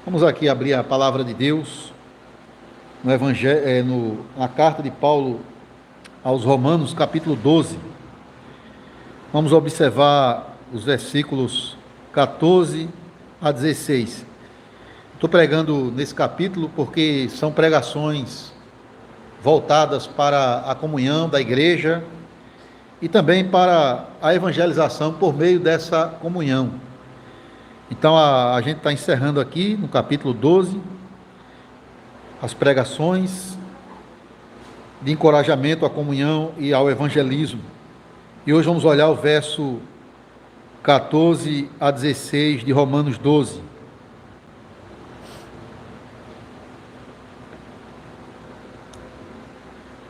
Vamos aqui abrir a palavra de Deus no Evangelho, na carta de Paulo aos Romanos, capítulo 12. Vamos observar os versículos 14 a 16. Estou pregando nesse capítulo porque são pregações voltadas para a comunhão da igreja e também para a evangelização por meio dessa comunhão. Então a gente está encerrando aqui no capítulo 12 as pregações de encorajamento à comunhão e ao evangelismo. E hoje vamos olhar o verso 14 a 16 de Romanos 12.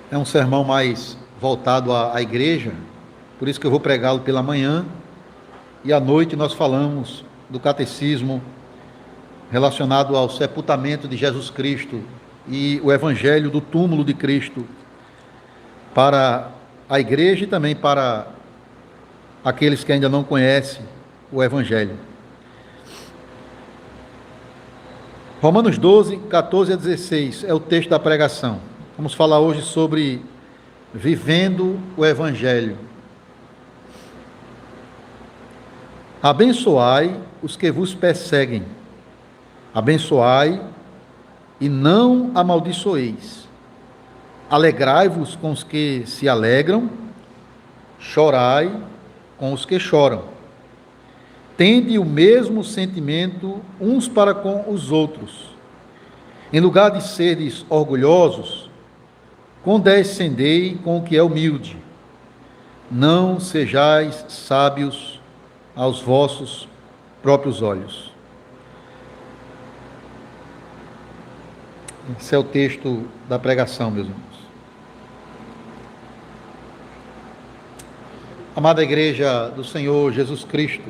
É um sermão mais voltado à igreja, por isso que eu vou pregá-lo pela manhã, e à noite nós falamos do catecismo relacionado ao sepultamento de Jesus Cristo e o evangelho do túmulo de Cristo para a igreja e também para aqueles que ainda não conhecem o evangelho. Romanos 12, 14 a 16 é o texto da pregação. Vamos falar hoje sobre vivendo o evangelho. Abençoai os que vos perseguem, abençoai e não amaldiçoeis, alegrai-vos com os que se alegram, chorai com os que choram, tende o mesmo sentimento uns para com os outros, em lugar de seres orgulhosos, condescendei com o que é humilde, não sejais sábios aos vossos próprios olhos. Esse é o texto da pregação, meus irmãos. Amada igreja do Senhor Jesus Cristo,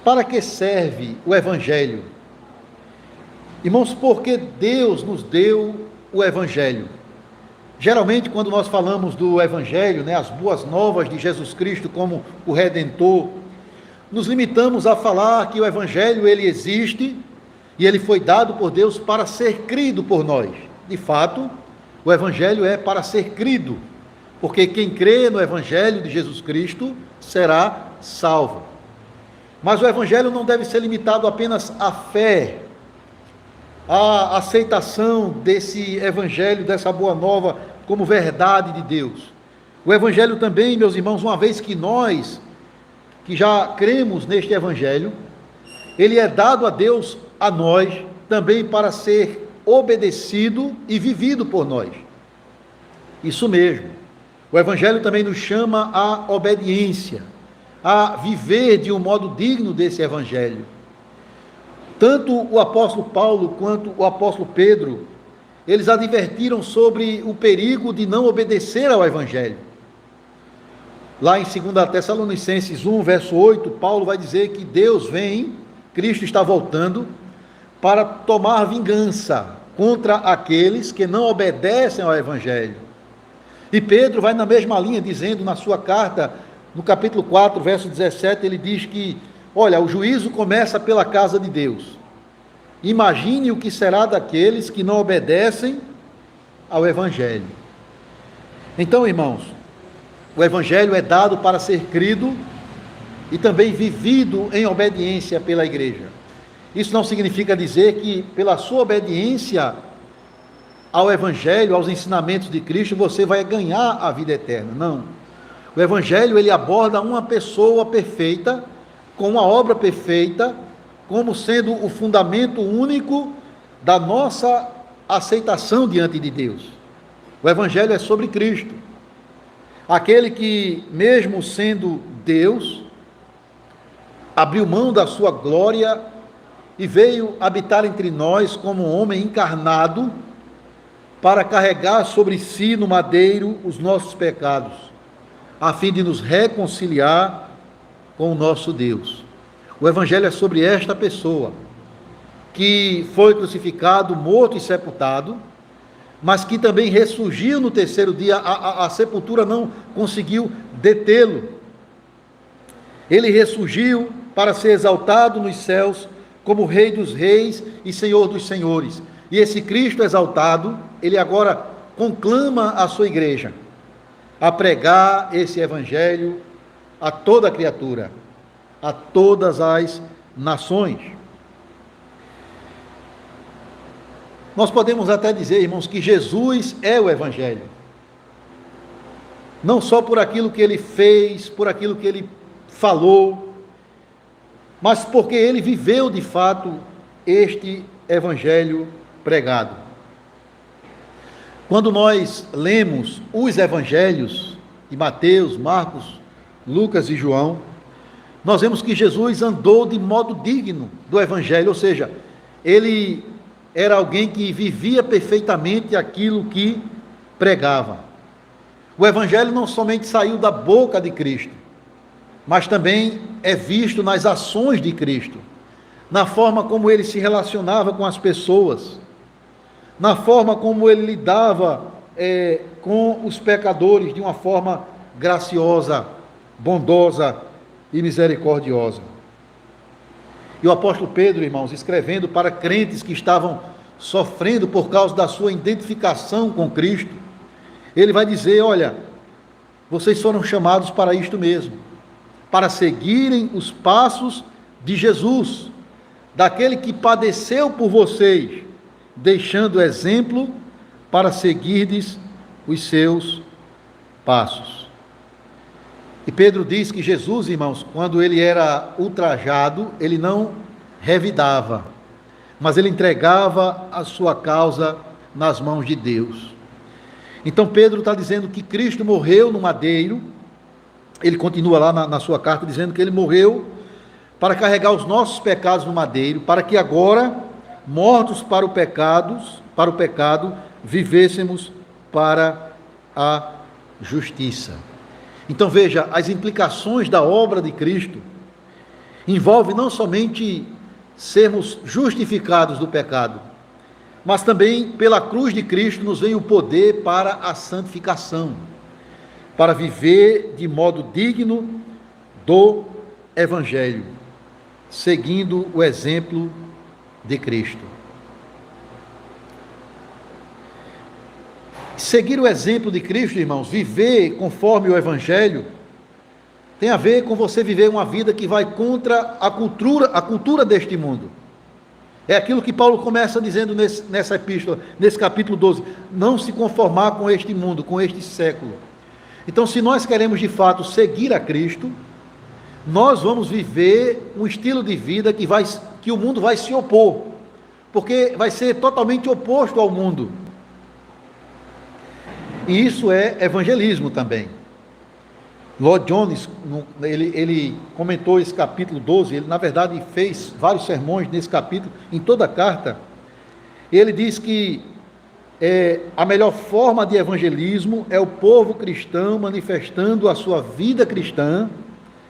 para que serve o evangelho? Irmãos, porque Deus nos deu o evangelho. Geralmente, quando nós falamos do evangelho, as boas novas de Jesus Cristo como o Redentor, nos limitamos a falar que o evangelho ele existe e ele foi dado por Deus para ser crido por nós. De fato, o evangelho é para ser crido, porque quem crê no evangelho de Jesus Cristo será salvo. Mas o evangelho não deve ser limitado apenas à fé, à aceitação desse evangelho, dessa boa nova, como verdade de Deus. O evangelho também, meus irmãos, uma vez que nós, que já cremos neste evangelho, ele é dado a Deus, a nós, também para ser obedecido e vivido por nós. Isso mesmo. O evangelho também nos chama à obediência, a viver de um modo digno desse evangelho. Tanto o apóstolo Paulo quanto o apóstolo Pedro, eles advertiram sobre o perigo de não obedecer ao evangelho. Lá em 2 Tessalonicenses 1, verso 8, Paulo vai dizer que Deus vem, Cristo está voltando, para tomar vingança contra aqueles que não obedecem ao evangelho. E Pedro vai na mesma linha, dizendo na sua carta, no capítulo 4, verso 17, ele diz que, olha, o juízo começa pela casa de Deus. Imagine o que será daqueles que não obedecem ao evangelho. Então, irmãos, o evangelho é dado para ser crido e também vivido em obediência pela igreja. Isso não significa dizer que pela sua obediência ao evangelho, aos ensinamentos de Cristo, você vai ganhar a vida eterna. Não. O evangelho, ele aborda uma pessoa perfeita, com uma obra perfeita, como sendo o fundamento único da nossa aceitação diante de Deus. O evangelho é sobre Cristo. Aquele que, mesmo sendo Deus, abriu mão da sua glória e veio habitar entre nós como um homem encarnado para carregar sobre si no madeiro os nossos pecados, a fim de nos reconciliar com o nosso Deus. O evangelho é sobre esta pessoa que foi crucificado, morto e sepultado, mas que também ressurgiu no terceiro dia. A sepultura não conseguiu detê-lo. Ele ressurgiu para ser exaltado nos céus como Rei dos Reis e Senhor dos Senhores. E esse Cristo exaltado, ele agora conclama a sua igreja a pregar esse evangelho a toda criatura, a todas as nações. Nós podemos até dizer, irmãos, que Jesus é o evangelho. Não só por aquilo que ele fez, por aquilo que ele falou, mas porque ele viveu de fato este evangelho pregado. Quando nós lemos os evangelhos de Mateus, Marcos, Lucas e João, nós vemos que Jesus andou de modo digno do evangelho, ou seja, ele era alguém que vivia perfeitamente aquilo que pregava. O evangelho não somente saiu da boca de Cristo, mas também é visto nas ações de Cristo, na forma como ele se relacionava com as pessoas, na forma como ele lidava com os pecadores de uma forma graciosa, bondosa e misericordiosa. E o apóstolo Pedro, irmãos, escrevendo para crentes que estavam sofrendo por causa da sua identificação com Cristo, ele vai dizer: olha, vocês foram chamados para isto mesmo, para seguirem os passos de Jesus, daquele que padeceu por vocês, deixando exemplo para seguirdes os seus passos. E Pedro diz que Jesus, irmãos, quando ele era ultrajado, ele não revidava, mas ele entregava a sua causa nas mãos de Deus. Então Pedro está dizendo que Cristo morreu no madeiro. Ele continua lá na sua carta dizendo que ele morreu para carregar os nossos pecados no madeiro, para que agora, mortos para o pecado, vivêssemos para a justiça. Então veja, as implicações da obra de Cristo envolvem não somente sermos justificados do pecado, mas também pela cruz de Cristo nos vem o poder para a santificação, para viver de modo digno do evangelho, seguindo o exemplo de Cristo. Seguir o exemplo de Cristo, irmãos, viver conforme o evangelho, tem a ver com você viver uma vida que vai contra a cultura deste mundo. É aquilo que Paulo começa dizendo nessa epístola, nesse capítulo 12, não se conformar com este mundo, com este século. Então, se nós queremos de fato seguir a Cristo, nós vamos viver um estilo de vida que o mundo vai se opor, porque vai ser totalmente oposto ao mundo. E isso é evangelismo também. Lloyd Jones, ele comentou esse capítulo 12, ele na verdade fez vários sermões nesse capítulo, em toda a carta. Ele diz que a melhor forma de evangelismo é o povo cristão manifestando a sua vida cristã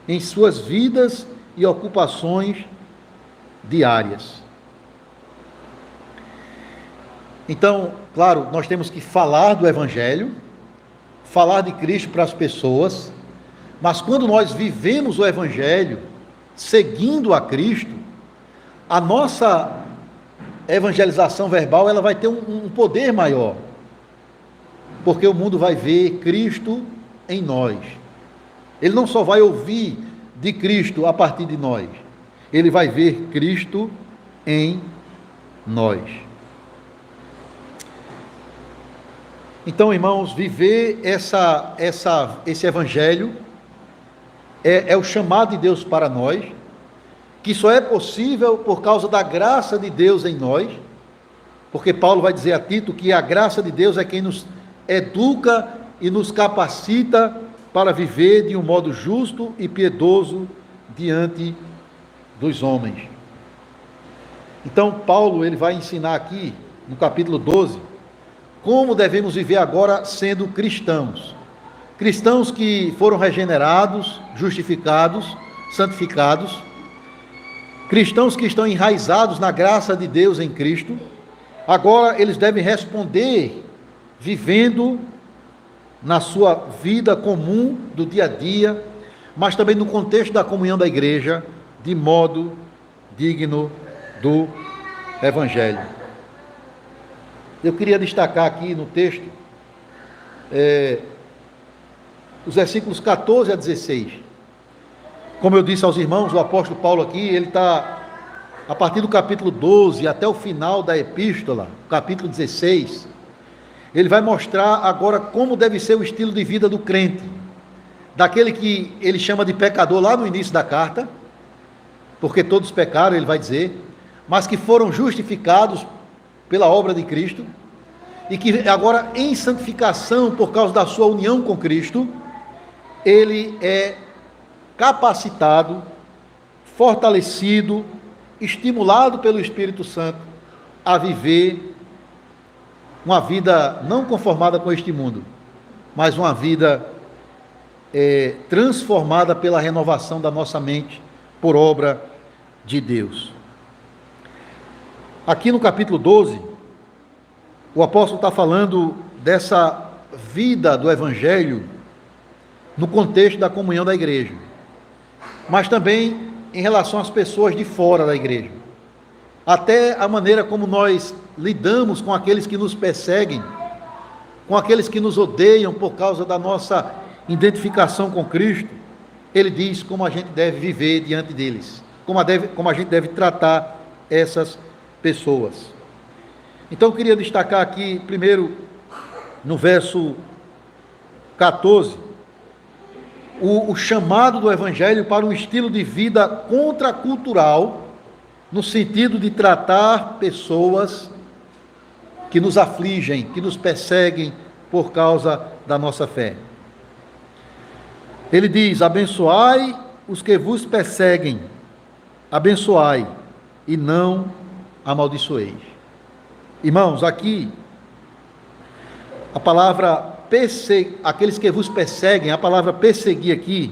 em suas vidas e ocupações diárias. Então, claro, nós temos que falar do evangelho, falar de Cristo para as pessoas, mas quando nós vivemos o evangelho, seguindo a Cristo, a nossa evangelização verbal ela vai ter um poder maior, porque o mundo vai ver Cristo em nós. Ele não só vai ouvir de Cristo a partir de nós, ele vai ver Cristo em nós. Então, irmãos, viver esse evangelho é o chamado de Deus para nós, que só é possível por causa da graça de Deus em nós, porque Paulo vai dizer a Tito que a graça de Deus é quem nos educa e nos capacita para viver de um modo justo e piedoso diante dos homens. Então, Paulo ele vai ensinar aqui, no capítulo 12, como devemos viver agora sendo cristãos. Cristãos que foram regenerados, justificados, santificados. Cristãos que estão enraizados na graça de Deus em Cristo. Agora eles devem responder vivendo na sua vida comum do dia a dia, mas também no contexto da comunhão da igreja, de modo digno do Evangelho. Eu queria destacar aqui no texto os versículos 14 a 16. Como eu disse aos irmãos, o apóstolo Paulo aqui, ele está, a partir do capítulo 12 até o final da epístola, capítulo 16, ele vai mostrar agora como deve ser o estilo de vida do crente, daquele que ele chama de pecador lá no início da carta, porque todos pecaram, ele vai dizer, mas que foram justificados pela obra de Cristo, e que agora em santificação, por causa da sua união com Cristo, ele é capacitado, fortalecido, estimulado pelo Espírito Santo a viver uma vida não conformada com este mundo, mas uma vida transformada pela renovação da nossa mente por obra de Deus. Aqui no capítulo 12, o apóstolo está falando dessa vida do Evangelho no contexto da comunhão da igreja, mas também em relação às pessoas de fora da igreja, até a maneira como nós lidamos com aqueles que nos perseguem, com aqueles que nos odeiam por causa da nossa identificação com Cristo. Ele diz como a gente deve viver diante deles, como a gente deve tratar essas pessoas. Então eu queria destacar aqui, primeiro, no verso 14, o chamado do Evangelho para um estilo de vida contracultural, no sentido de tratar pessoas que nos afligem, que nos perseguem por causa da nossa fé. Ele diz: abençoai os que vos perseguem, abençoai e não amaldiçoeis. Irmãos, aqui a palavra aqueles que vos perseguem, a palavra perseguir aqui,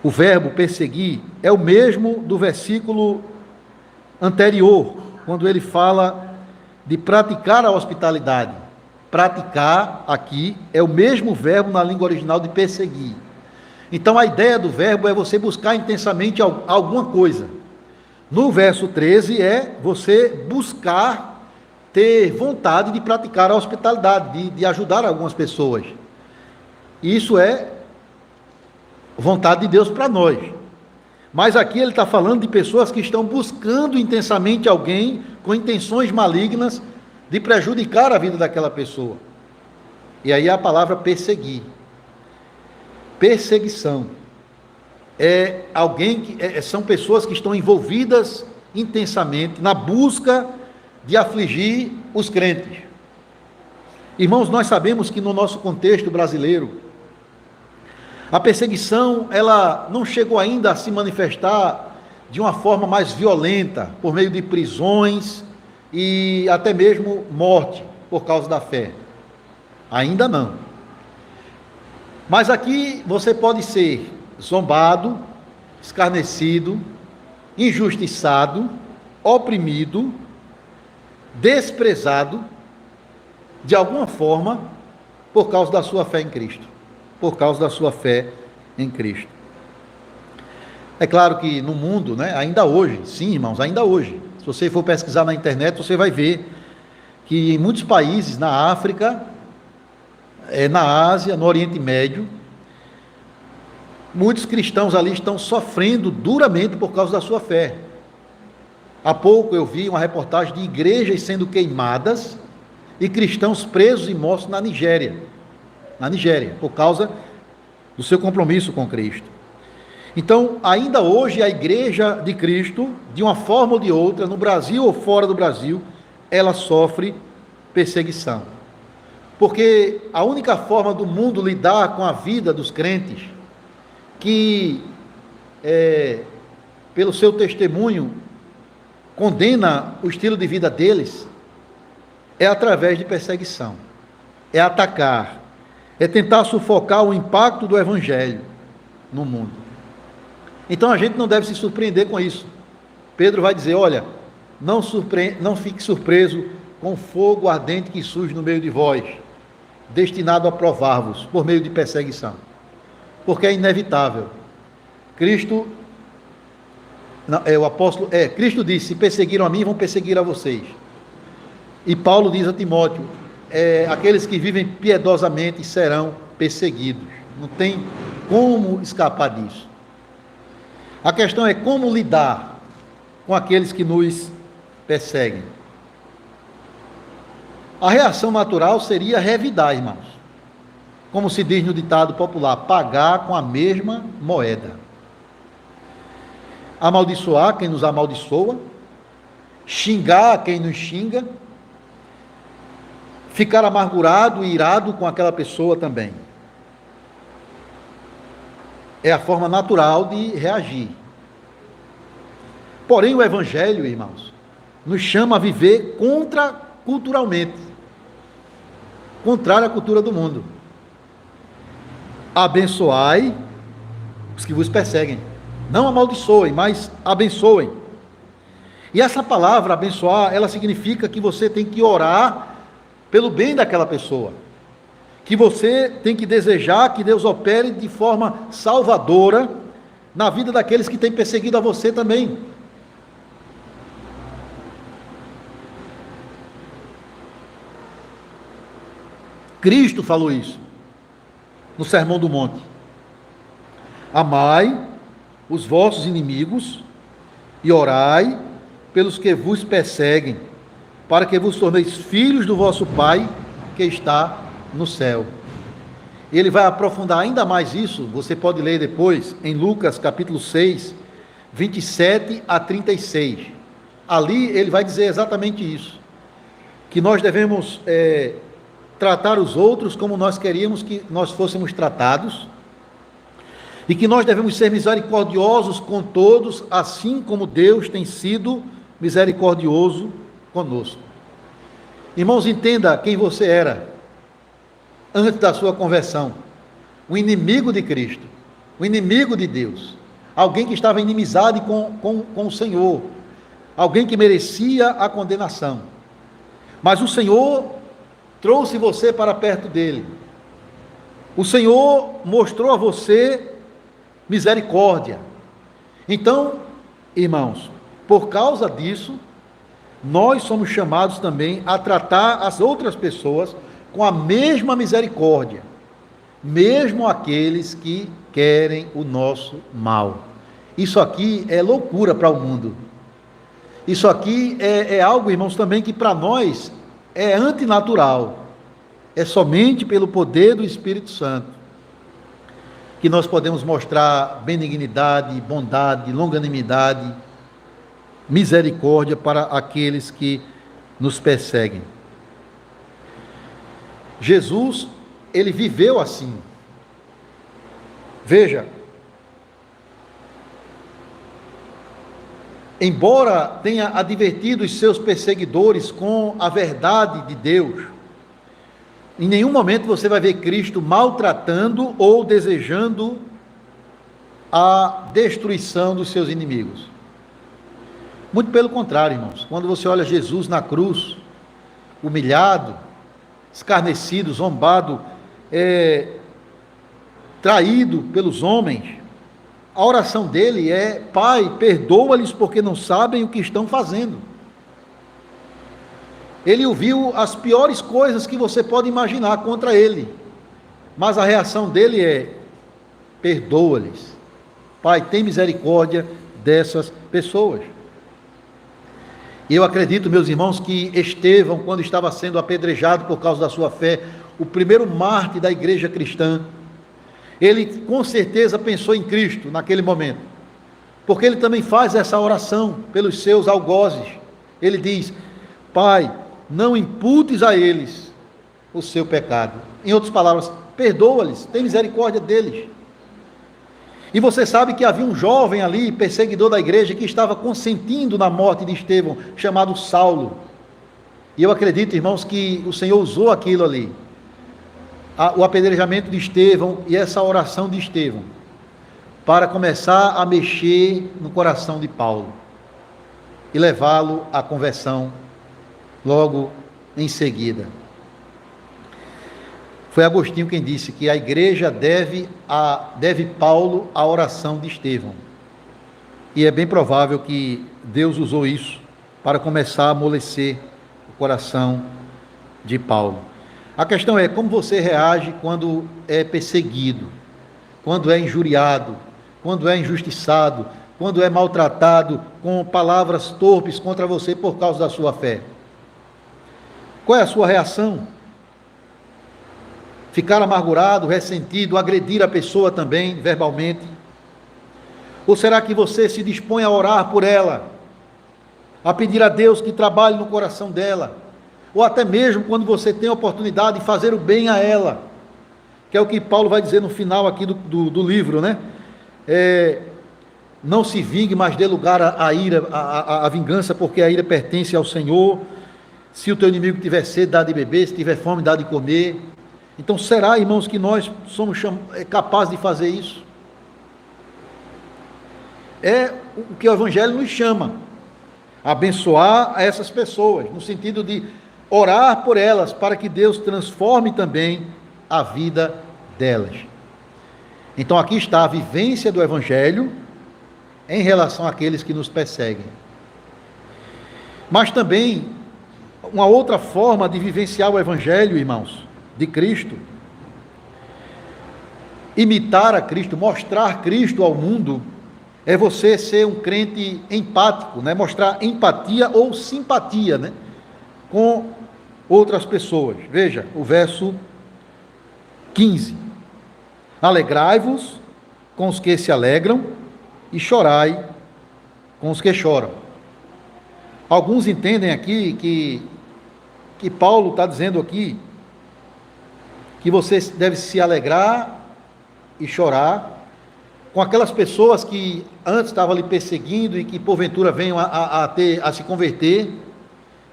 o verbo perseguir, é o mesmo do versículo anterior, quando ele fala de praticar a hospitalidade. Praticar aqui é o mesmo verbo na língua original de perseguir. Então a ideia do verbo é você buscar intensamente alguma coisa. No verso 13 é você buscar ter vontade de praticar a hospitalidade, de ajudar algumas pessoas. Isso é vontade de Deus para nós. Mas aqui ele está falando de pessoas que estão buscando intensamente alguém com intenções malignas de prejudicar a vida daquela pessoa. E aí a palavra perseguir. Perseguição. É alguém que são pessoas que estão envolvidas intensamente na busca de afligir os crentes. Irmãos, nós sabemos que no nosso contexto brasileiro, a perseguição, ela não chegou ainda a se manifestar de uma forma mais violenta, por meio de prisões e até mesmo morte por causa da fé. Ainda não. Mas aqui você pode ser zombado, escarnecido, injustiçado, oprimido, desprezado, de alguma forma, por causa da sua fé em Cristo. Por causa da sua fé em Cristo. É claro que no mundo, ainda hoje, sim, irmãos, ainda hoje, se você for pesquisar na internet, você vai ver que em muitos países, na África, na Ásia, no Oriente Médio, muitos cristãos ali estão sofrendo duramente por causa da sua fé. Há pouco eu vi uma reportagem de igrejas sendo queimadas e cristãos presos e mortos na Nigéria, por causa do seu compromisso com Cristo. Então, ainda hoje, a igreja de Cristo, de uma forma ou de outra, no Brasil ou fora do Brasil, ela sofre perseguição. Porque a única forma do mundo lidar com a vida dos crentes, que pelo seu testemunho condena o estilo de vida deles, é através de perseguição, é atacar, é tentar sufocar o impacto do Evangelho no mundo. Então a gente não deve se surpreender com isso. Pedro vai dizer: olha, não fique surpreso com o fogo ardente que surge no meio de vós, destinado a provar-vos por meio de perseguição, porque é inevitável. Cristo Não, o apóstolo, Cristo disse: se perseguiram a mim, vão perseguir a vocês. E Paulo diz a Timóteo: aqueles que vivem piedosamente serão perseguidos. Não tem como escapar disso. A questão é como lidar com aqueles que nos perseguem. A reação natural seria revidar, irmãos. Como se diz no ditado popular: pagar com a mesma moeda. Amaldiçoar quem nos amaldiçoa, xingar quem nos xinga, ficar amargurado e irado com aquela pessoa também. É a forma natural de reagir. Porém, o Evangelho, irmãos, nos chama a viver contraculturalmente, contrário à cultura do mundo. Abençoai os que vos perseguem. Não amaldiçoem, mas abençoem. E essa palavra, abençoar, ela significa que você tem que orar pelo bem daquela pessoa. Que você tem que desejar que Deus opere de forma salvadora na vida daqueles que têm perseguido a você também. Cristo falou isso no Sermão do Monte: amai os vossos inimigos e orai pelos que vos perseguem, para que vos torneis filhos do vosso Pai que está no céu. Ele vai aprofundar ainda mais isso, você pode ler depois, em Lucas capítulo 6, 27 a 36. Ali ele vai dizer exatamente isso, que nós devemos tratar os outros como nós queríamos que nós fôssemos tratados, e que nós devemos ser misericordiosos com todos, assim como Deus tem sido misericordioso conosco. Irmãos, entenda quem você era antes da sua conversão: o inimigo de Cristo, o inimigo de Deus, alguém que estava inimizado com o Senhor, alguém que merecia a condenação, mas o Senhor trouxe você para perto dele. O Senhor mostrou a você misericórdia. Então, irmãos, por causa disso, nós somos chamados também a tratar as outras pessoas com a mesma misericórdia, mesmo aqueles que querem o nosso mal. Isso aqui é loucura para o mundo. Isso aqui é algo, irmãos, também que para nós é antinatural. É somente pelo poder do Espírito Santo que nós podemos mostrar benignidade, bondade, longanimidade, misericórdia para aqueles que nos perseguem. Jesus, ele viveu assim. Veja, embora tenha advertido os seus perseguidores com a verdade de Deus, em nenhum momento você vai ver Cristo maltratando ou desejando a destruição dos seus inimigos. Muito pelo contrário, irmãos. Quando você olha Jesus na cruz, humilhado, escarnecido, zombado, traído pelos homens, a oração dele é: Pai, perdoa-lhes porque não sabem o que estão fazendo. Ele ouviu as piores coisas que você pode imaginar contra ele, mas a reação dele é: perdoa-lhes. Pai, tem misericórdia dessas pessoas. Eu acredito, meus irmãos, que Estevão, quando estava sendo apedrejado por causa da sua fé, o primeiro mártir da igreja cristã, ele com certeza pensou em Cristo naquele momento, porque ele também faz essa oração pelos seus algozes. Ele diz: Pai, não imputes a eles o seu pecado. Em outras palavras, perdoa-lhes, tem misericórdia deles. E você sabe que havia um jovem ali, perseguidor da igreja, que estava consentindo na morte de Estevão, chamado Saulo. E eu acredito, irmãos, que o Senhor usou aquilo ali, o apedrejamento de Estevão e essa oração de Estevão, para começar a mexer no coração de Paulo e levá-lo à conversão logo em seguida. Foi Agostinho quem disse que a igreja deve Paulo a oração de Estevão. E é bem provável que Deus usou isso para começar a amolecer o coração de Paulo. A questão é como você reage quando é perseguido, quando é injuriado, quando é injustiçado, quando é maltratado com palavras torpes contra você por causa da sua fé. Qual é a sua reação? Ficar amargurado, ressentido, agredir a pessoa também verbalmente? Ou será que você se dispõe a orar por ela, a pedir a Deus que trabalhe no coração dela? Ou até mesmo quando você tem a oportunidade de fazer o bem a ela, que é o que Paulo vai dizer no final aqui do livro, né? Não se vingue, mas dê lugar à ira, à vingança, porque a ira pertence ao Senhor. Se o teu inimigo tiver sede, dá de beber, se tiver fome, dá de comer. Então, será, irmãos, que nós somos capazes de fazer isso? É o que o Evangelho nos chama, abençoar a essas pessoas, no sentido de orar por elas, para que Deus transforme também a vida delas. Então, aqui está a vivência do Evangelho em relação àqueles que nos perseguem. Mas também, uma outra forma de vivenciar o Evangelho, irmãos, de Cristo, imitar a Cristo, mostrar Cristo ao mundo, é você ser um crente empático, né? Mostrar empatia ou simpatia, né? Com outras pessoas. Veja o verso 15: alegrai-vos com os que se alegram e chorai com os que choram. Alguns entendem aqui que Paulo está dizendo aqui que você deve se alegrar e chorar com aquelas pessoas que antes estavam lhe perseguindo e que porventura venham a se converter,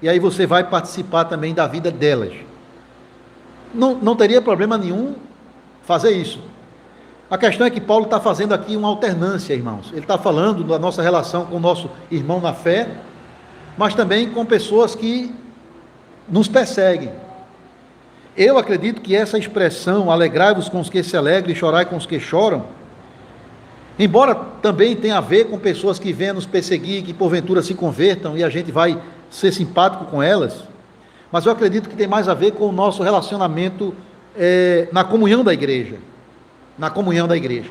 e aí você vai participar também da vida delas. Não teria problema nenhum fazer isso. A questão é que Paulo está fazendo aqui uma alternância, irmãos. Ele está falando da nossa relação com o nosso irmão na fé, mas também com pessoas que nos perseguem. Eu acredito que essa expressão, alegrai-vos com os que se alegram e chorai com os que choram, embora também tenha a ver com pessoas que vêm nos perseguir, que porventura se convertam e a gente vai ser simpático com elas, mas eu acredito que tem mais a ver com o nosso relacionamento na comunhão da igreja. Na comunhão da igreja.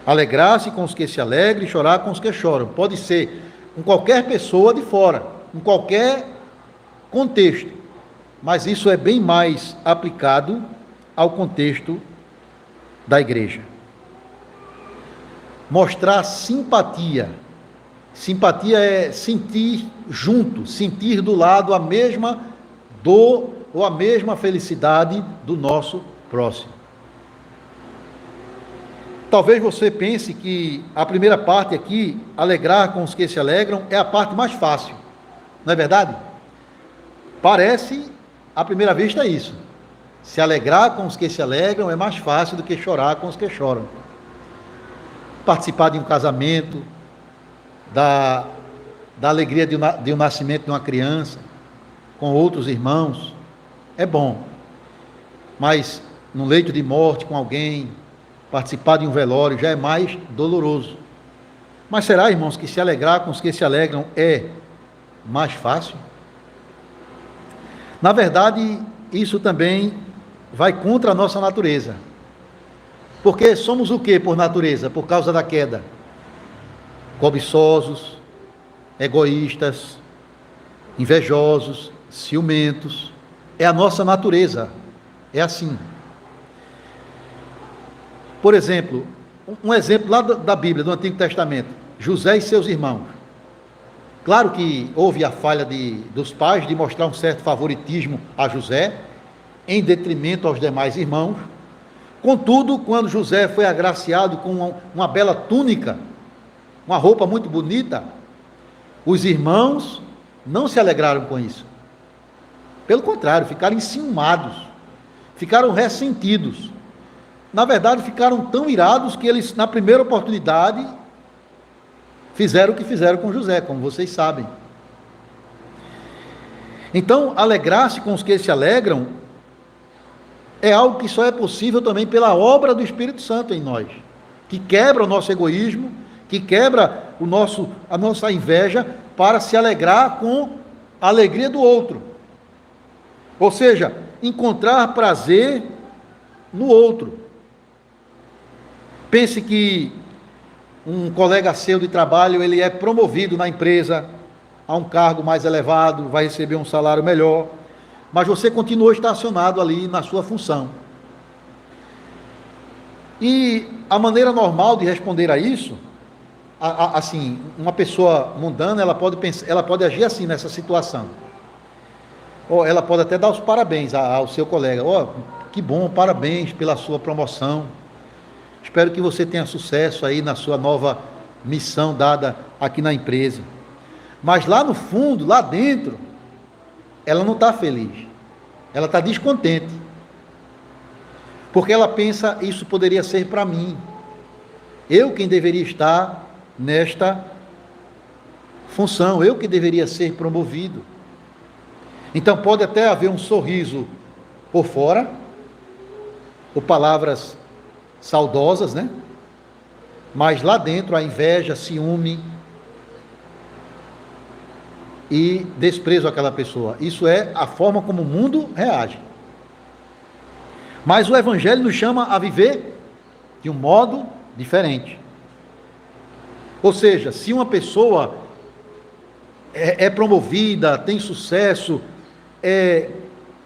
Alegrar-se com os que se alegram e chorar com os que choram. Pode ser com qualquer pessoa de fora, em qualquer contexto, mas isso é bem mais aplicado ao contexto da igreja. Mostrar simpatia. Simpatia é sentir junto, sentir do lado a mesma dor ou a mesma felicidade do nosso próximo. Talvez você pense que a primeira parte aqui, alegrar com os que se alegram, é a parte mais fácil. Não é verdade? Parece, à primeira vista, isso. Se alegrar com os que se alegram é mais fácil do que chorar com os que choram. Participar de um casamento, da alegria de um nascimento de uma criança, com outros irmãos, é bom. Mas no leito de morte com alguém, participar de um velório já é mais doloroso. Mas será, irmãos, que se alegrar com os que se alegram é mais fácil? Na verdade, isso também vai contra a nossa natureza. Porque somos o que por natureza? Por causa da queda? Cobiçosos, egoístas, invejosos, ciumentos. É a nossa natureza. É assim. Por exemplo, um exemplo lá da Bíblia, do Antigo Testamento, José e seus irmãos. Claro que houve a falha dos pais de mostrar um certo favoritismo a José, em detrimento aos demais irmãos. Contudo, quando José foi agraciado com uma bela túnica, uma roupa muito bonita, os irmãos não se alegraram com isso. Pelo contrário, ficaram enciumados, ficaram ressentidos. Na verdade, ficaram tão irados que eles, na primeira oportunidade, fizeram o que fizeram com José, como vocês sabem. Então, alegrar-se com os que se alegram é algo que só é possível também pela obra do Espírito Santo em nós, que quebra o nosso egoísmo, que quebra a nossa inveja para se alegrar com a alegria do outro. Ou seja, encontrar prazer no outro. Pense que um colega seu de trabalho, ele é promovido na empresa a um cargo mais elevado, vai receber um salário melhor, mas você continuou estacionado ali na sua função. E a maneira normal de responder a isso, assim, uma pessoa mundana, ela pode agir assim nessa situação. Ou ela pode até dar os parabéns ao seu colega. Que bom, parabéns pela sua promoção. Espero que você tenha sucesso aí na sua nova missão dada aqui na empresa. Mas lá no fundo, lá dentro, ela não está feliz. Ela está descontente. Porque ela pensa, isso poderia ser para mim. Eu quem deveria estar nesta função, eu que deveria ser promovido. Então pode até haver um sorriso por fora, ou palavras saudosas, né? Mas lá dentro a inveja, ciúme e desprezo àquela pessoa. Isso é a forma como o mundo reage. Mas o Evangelho nos chama a viver de um modo diferente. Ou seja, se uma pessoa é promovida, tem sucesso,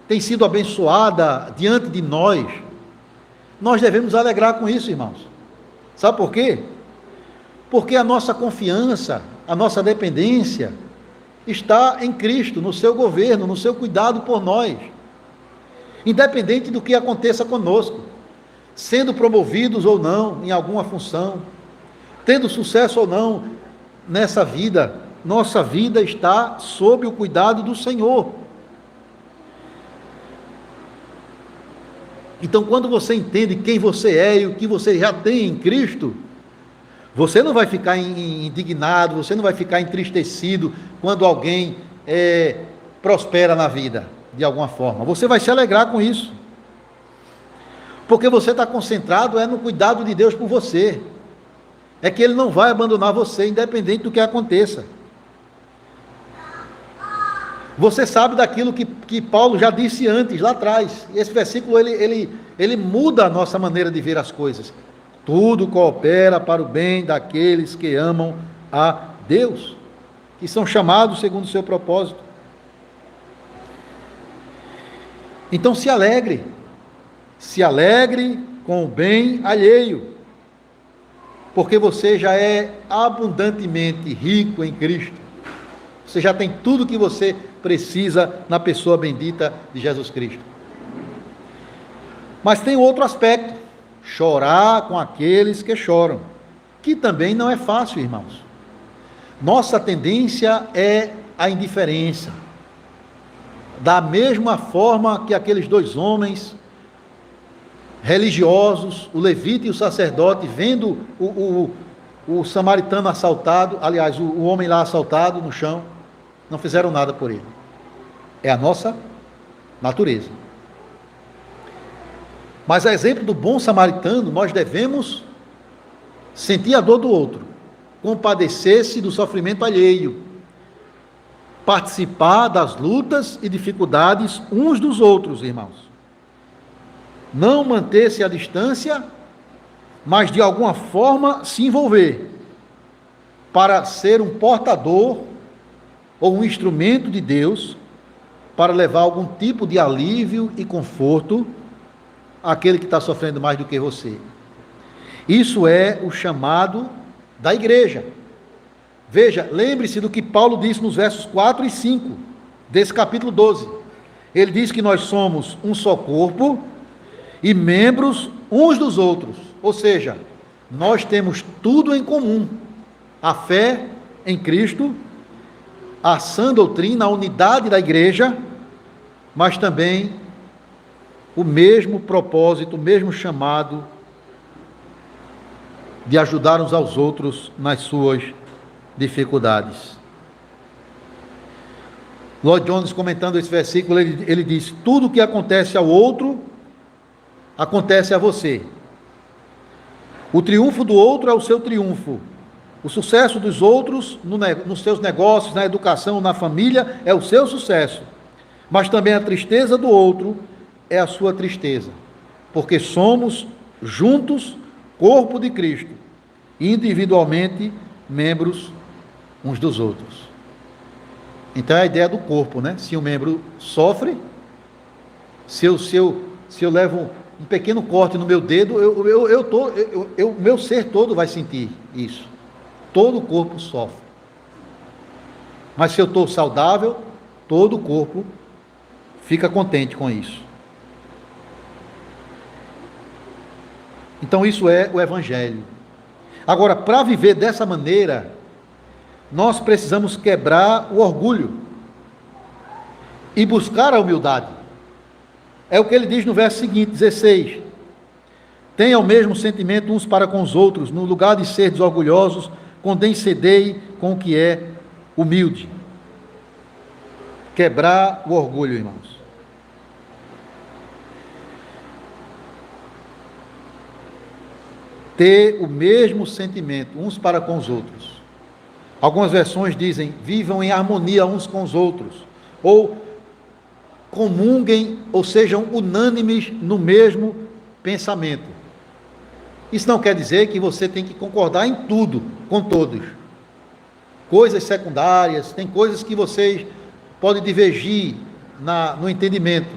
tem sido abençoada diante de nós devemos alegrar com isso, irmãos. Sabe por quê? Porque a nossa confiança, a nossa dependência está em Cristo, no seu governo, no seu cuidado por nós. Independente do que aconteça conosco, sendo promovidos ou não em alguma função, tendo sucesso ou não nessa vida, nossa vida está sob o cuidado do Senhor. Então, quando você entende quem você é e o que você já tem em Cristo, você não vai ficar indignado, você não vai ficar entristecido quando alguém prospera na vida, de alguma forma. Você vai se alegrar com isso. Porque você está concentrado no cuidado de Deus por você. É que Ele não vai abandonar você, independente do que aconteça. Você sabe daquilo que Paulo já disse antes, lá atrás. Esse versículo, ele muda a nossa maneira de ver as coisas. Tudo coopera para o bem daqueles que amam a Deus, que são chamados segundo o seu propósito. Então se alegre com o bem alheio, porque você já é abundantemente rico em Cristo. Você já tem tudo que você precisa na pessoa bendita de Jesus Cristo. Mas tem outro aspecto: chorar com aqueles que choram, que também não é fácil, irmãos. Nossa tendência é a indiferença. Da mesma forma que aqueles dois homens religiosos, o levita e o sacerdote, vendo o samaritano assaltado, aliás, o homem lá assaltado no chão, não fizeram nada por ele. É a nossa natureza. Mas a exemplo do bom samaritano, nós devemos sentir a dor do outro, compadecer-se do sofrimento alheio, participar das lutas e dificuldades uns dos outros, irmãos. Não manter-se à distância, mas de alguma forma se envolver, para ser um portador ou um instrumento de Deus, para levar algum tipo de alívio e conforto àquele que está sofrendo mais do que você. Isso é o chamado da igreja. Veja, lembre-se do que Paulo disse nos versos 4 e 5 desse capítulo 12. Ele diz que nós somos um só corpo e membros uns dos outros. Ou seja, nós temos tudo em comum: a fé em Cristo, a sã doutrina, a unidade da igreja, mas também o mesmo propósito, o mesmo chamado de ajudar uns aos outros nas suas dificuldades. Lloyd Jones, comentando esse versículo, ele diz: tudo que acontece ao outro, acontece a você. O triunfo do outro é o seu triunfo. O sucesso dos outros nos seus negócios, na educação, na família, é o seu sucesso. Mas também a tristeza do outro é a sua tristeza. Porque somos juntos corpo de Cristo, individualmente membros uns dos outros. Então é a ideia do corpo, né? Se um membro sofre, se eu levo um pequeno corte no meu dedo, meu ser todo vai sentir isso. Todo o corpo sofre. Mas se eu estou saudável, todo o corpo fica contente com isso. Então isso é o Evangelho. Agora, para viver dessa maneira, nós precisamos quebrar o orgulho e buscar a humildade. É o que ele diz no verso seguinte, 16. Tenham o mesmo sentimento uns para com os outros, no lugar de ser desorgulhosos, condescendei com o que é humilde. Quebrar o orgulho, irmãos. Ter o mesmo sentimento uns para com os outros. Algumas versões dizem, vivam em harmonia uns com os outros, ou comunguem, ou sejam unânimes no mesmo pensamento. Isso não quer dizer que você tem que concordar em tudo, com todos. Coisas secundárias, tem coisas que vocês podem divergir no entendimento.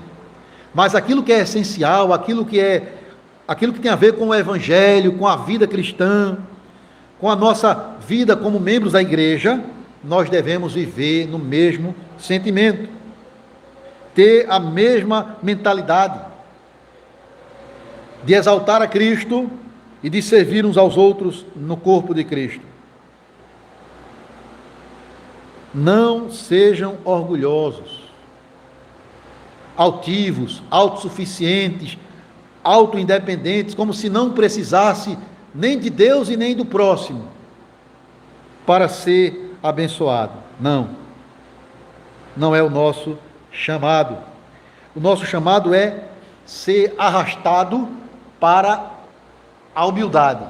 Mas aquilo que é essencial, aquilo que tem a ver com o Evangelho, com a vida cristã, com a nossa vida como membros da igreja, nós devemos viver no mesmo sentimento, ter a mesma mentalidade de exaltar a Cristo e de servir uns aos outros no corpo de Cristo. Não sejam orgulhosos, altivos, autossuficientes, autoindependentes, como se não precisasse nem de Deus e nem do próximo para ser abençoado. Não é o nosso chamado. O nosso chamado é ser arrastado para a humildade.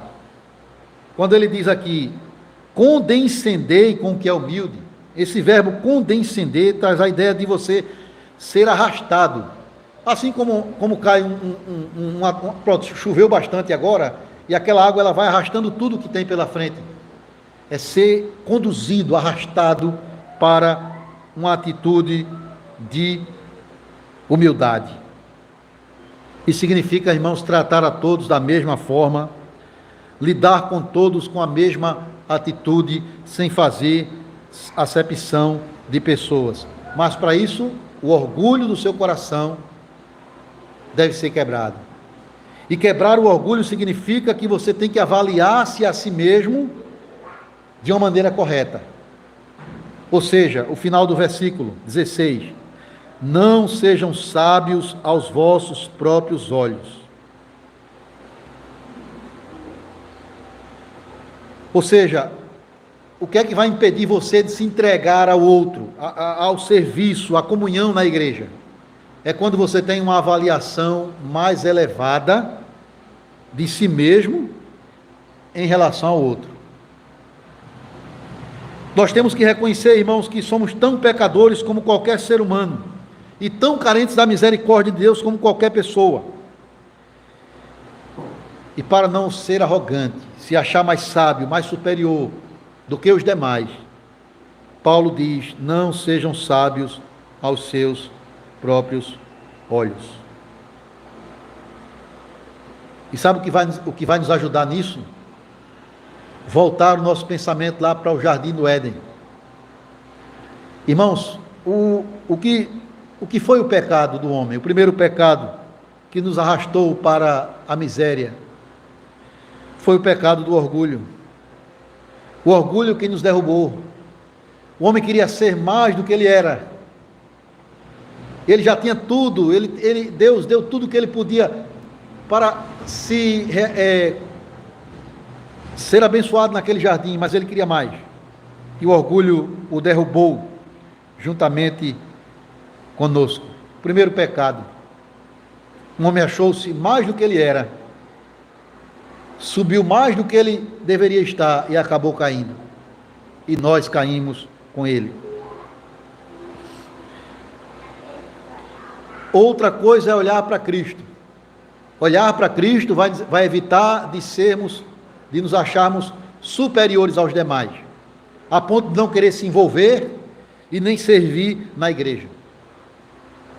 Quando ele diz aqui, condescendei com o que é humilde, esse verbo condescender traz a ideia de você ser arrastado. Assim como cai pronto, choveu bastante agora, e aquela água ela vai arrastando tudo que tem pela frente. É ser conduzido, arrastado para uma atitude de humildade. Isso significa, irmãos, tratar a todos da mesma forma, lidar com todos com a mesma atitude, sem fazer acepção de pessoas. Mas para isso, o orgulho do seu coração deve ser quebrado. E quebrar o orgulho significa que você tem que avaliar-se a si mesmo de uma maneira correta. Ou seja, o final do versículo 16. Não sejam sábios aos vossos próprios olhos. Ou seja, o que é que vai impedir você de se entregar ao outro, ao serviço, à comunhão na igreja? É quando você tem uma avaliação mais elevada de si mesmo em relação ao outro. Nós temos que reconhecer, irmãos, que somos tão pecadores como qualquer ser humano e tão carentes da misericórdia de Deus como qualquer pessoa. E para não ser arrogante, se achar mais sábio, mais superior do que os demais, Paulo diz, não sejam sábios aos seus próprios olhos. E sabe o que vai nos ajudar nisso? Voltar o nosso pensamento lá para o jardim do Éden. Irmãos, o que foi o pecado do homem? O primeiro pecado que nos arrastou para a miséria foi o pecado do orgulho. O orgulho que nos derrubou. O homem queria ser mais do que ele era. Ele já tinha tudo, Deus deu tudo que ele podia para ser abençoado naquele jardim, mas ele queria mais. E o orgulho o derrubou juntamente conosco. Primeiro pecado. Um homem achou-se mais do que ele era. subiu mais do que ele deveria estar e acabou caindo. E nós caímos com ele. Outra coisa é olhar para Cristo. Olhar para Cristo vai evitar de nos acharmos superiores aos demais, a ponto de não querer se envolver e nem servir na igreja.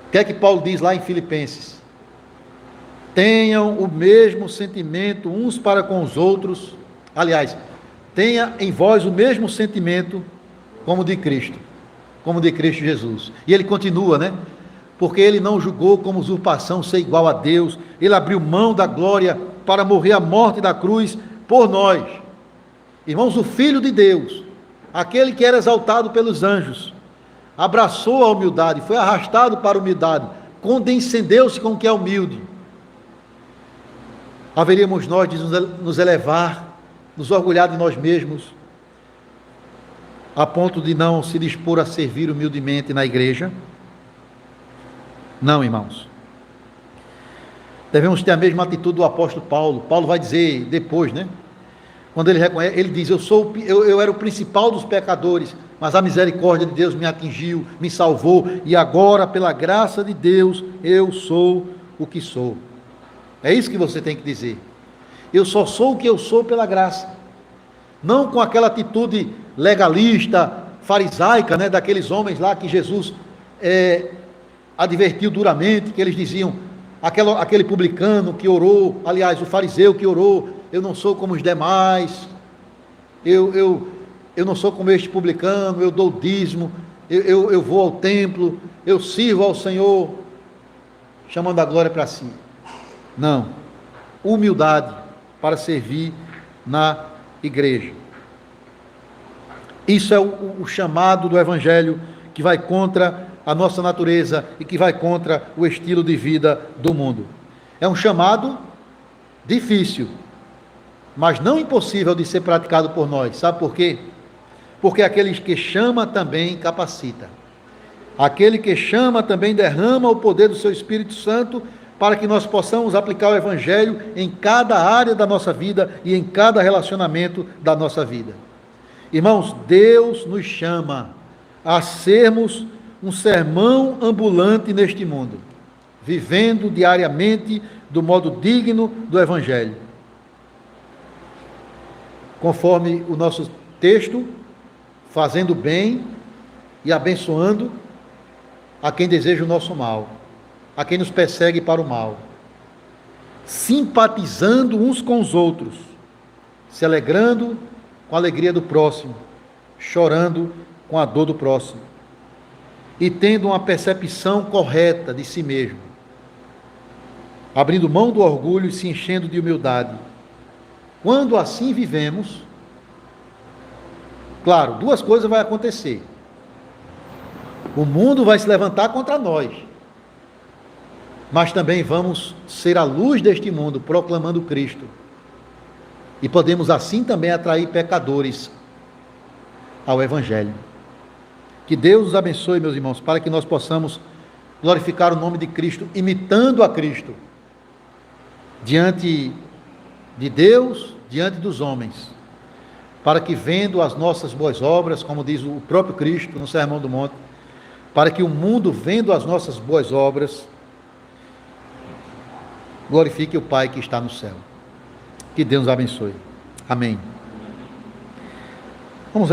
O que é que Paulo diz lá em Filipenses? Tenham o mesmo sentimento uns para com os outros. Aliás, tenha em vós o mesmo sentimento como de Cristo Jesus. E ele continua, né? Porque ele não julgou como usurpação ser igual a Deus, ele abriu mão da glória para morrer a morte da cruz por nós. Irmãos, o Filho de Deus, aquele que era exaltado pelos anjos, abraçou a humildade, foi arrastado para a humildade, condescendeu-se com o que é humilde. Haveríamos nós de nos elevar, nos orgulhar de nós mesmos, a ponto de não se dispor a servir humildemente na igreja? Não, irmãos. Devemos ter a mesma atitude do apóstolo Paulo. Paulo vai dizer depois, né? Quando ele reconhece, ele diz: eu era o principal dos pecadores, mas a misericórdia de Deus me atingiu, me salvou, e agora, pela graça de Deus, eu sou o que sou. É isso que você tem que dizer. Eu só sou o que eu sou pela graça. Não com aquela atitude legalista, farisaica, né? Daqueles homens lá que Jesus advertiu duramente, que eles diziam, aquele publicano que orou, aliás, o fariseu que orou, eu não sou como os demais, eu não sou como este publicano, eu dou dízimo, eu vou ao templo, eu sirvo ao Senhor, chamando a glória para si. Não, humildade para servir na igreja. Isso é o chamado do Evangelho, que vai contra a nossa natureza e que vai contra o estilo de vida do mundo. É um chamado difícil, mas não impossível de ser praticado por nós. Sabe por quê? Porque aquele que chama também capacita. Aquele que chama também derrama o poder do seu Espírito Santo para que nós possamos aplicar o Evangelho em cada área da nossa vida e em cada relacionamento da nossa vida. Irmãos, Deus nos chama a sermos um sermão ambulante neste mundo, vivendo diariamente do modo digno do Evangelho. Conforme o nosso texto, fazendo bem e abençoando a quem deseja o nosso mal, a quem nos persegue para o mal, simpatizando uns com os outros, se alegrando com a alegria do próximo, chorando com a dor do próximo, e tendo uma percepção correta de si mesmo, abrindo mão do orgulho e se enchendo de humildade. Quando assim vivemos, claro, duas coisas vão acontecer. O mundo vai se levantar contra nós, mas também vamos ser a luz deste mundo, proclamando Cristo. E podemos assim também atrair pecadores ao Evangelho. Que Deus os abençoe, meus irmãos, para que nós possamos glorificar o nome de Cristo, imitando a Cristo, diante de Deus, diante dos homens, para que, vendo as nossas boas obras, como diz o próprio Cristo no Sermão do Monte, para que o mundo, vendo as nossas boas obras, glorifique o Pai que está no céu. Que Deus nos abençoe. Amém.